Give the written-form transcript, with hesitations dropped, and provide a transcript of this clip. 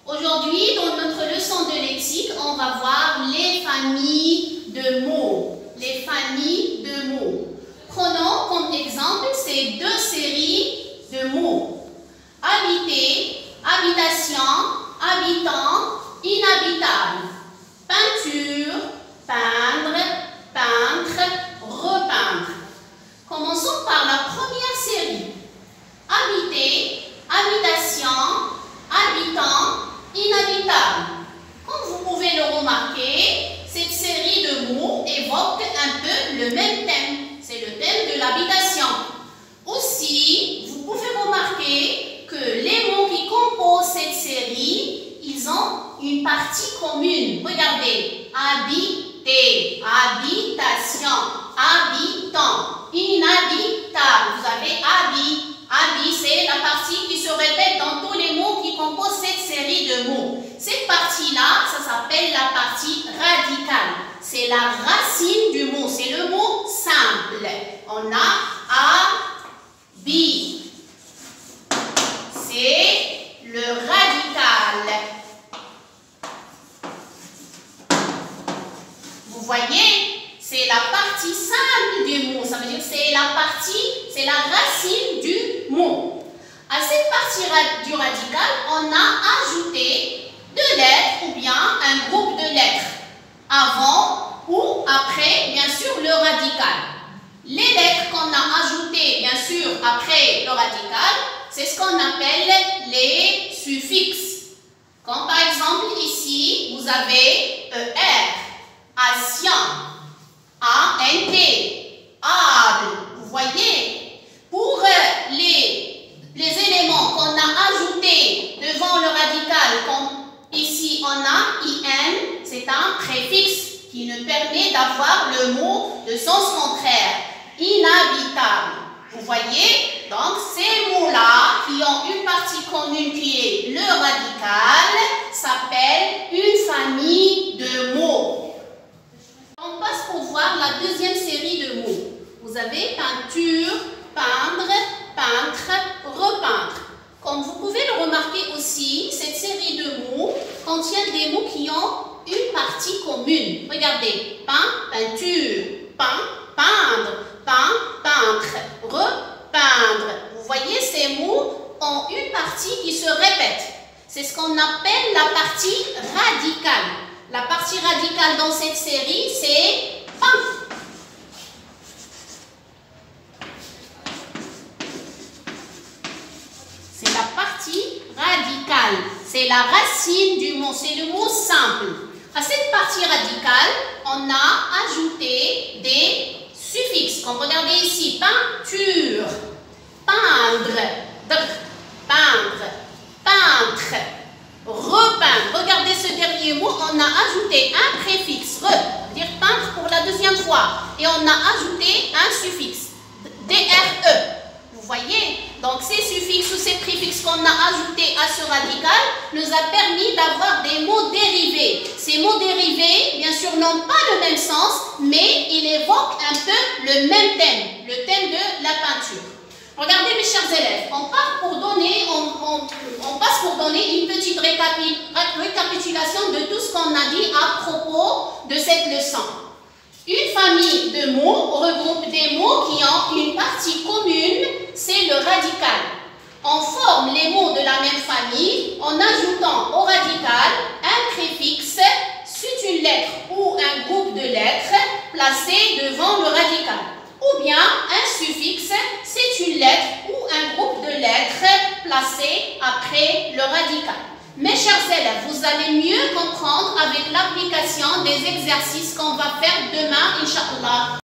Aujourd'hui, dans notre leçon de lexique, on va voir les familles de mots. Les familles de mots. Prenons comme exemple ces deux séries de mots. Habiter, habitation, habitant, inhabitable. Peinture, peindre, peintre, repeindre. Commençons par la première série. Habiter, habitation, habitant, inhabitable. Comme vous pouvez le remarquer, cette série de mots évoque un peu le même thème. C'est le thème de l'habitation. Aussi, vous pouvez remarquer que les mots qui composent cette série, ils ont une partie commune. Regardez, habiter, habitation, habitant, inhabitable. Vous avez habit. Habit, c'est la partie qui se répète dans tous les mots qui composent cette série de mots. Cette partie-là, ça s'appelle la partie radicale. C'est la racine du mot, c'est le mot simple. On a habit. C'est le radical. Vous voyez? C'est la partie simple du mot. Ça veut dire que c'est la racine du mot. À cette partie du radical, on a ajouté deux lettres ou bien un groupe de lettres. Avant ou après, bien sûr, le radical. Les lettres qu'on a ajoutées, bien sûr, après le radical, c'est ce qu'on appelle les suffixes. Comme par exemple ici, vous avez ER, ASIAN, ANT, ABLE. Vous voyez, pour les éléments qu'on a ajoutés devant le radical, comme ici on a IN, c'est un préfixe qui nous permet d'avoir le mot de sens contraire, inhabitable. Vous voyez, donc ces mots-là qui ont une partie commune qui est le radical s'appellent une famille de mots. On passe pour voir la deuxième série de mots. Vous avez peinture, peindre, peintre, repeindre. Comme vous pouvez le remarquer aussi, cette série de mots contient des mots qui ont une partie commune. Regardez, peint, peinture, peint, peindre, peint, peintre, repeindre. Vous voyez, ces mots ont une partie qui se répète. C'est ce qu'on appelle la partie radicale. La partie radicale dans cette série, c'est peint. C'est la partie radicale. C'est la racine du mot. C'est le mot simple. À cette partie radicale, on a ajouté des suffixes. Comme regardez ici, peinture, peindre, peindre, peintre, repeindre. Regardez ce dernier mot, on a ajouté un préfixe, dire peindre pour la deuxième fois. Et on a ajouté un suffixe, DRE. Vous voyez? Donc ces suffixes ou ces préfixes qu'on a ajoutés à ce radical nous a permis d'avoir des mots dérivés. Ces mots dérivés, bien sûr, n'ont pas le même sens, mais ils évoquent un peu le même thème, le thème de la peinture. Regardez mes chers élèves, on passe pour donner une petite récapitulation de tout ce qu'on a dit à propos de cette leçon. Une famille de mots regroupe des mots qui ont une partie commune, c'est le radical. On forme les mots de la même famille en ajoutant au radical un préfixe, suite une lettre ou un groupe de lettres placé devant le radical. Ou bien un suffixe, c'est une lettre ou un groupe de lettres placé après le radical. Mes chers élèves, vous allez mieux comprendre avec l'application des exercices qu'on va faire demain, Inch'Allah.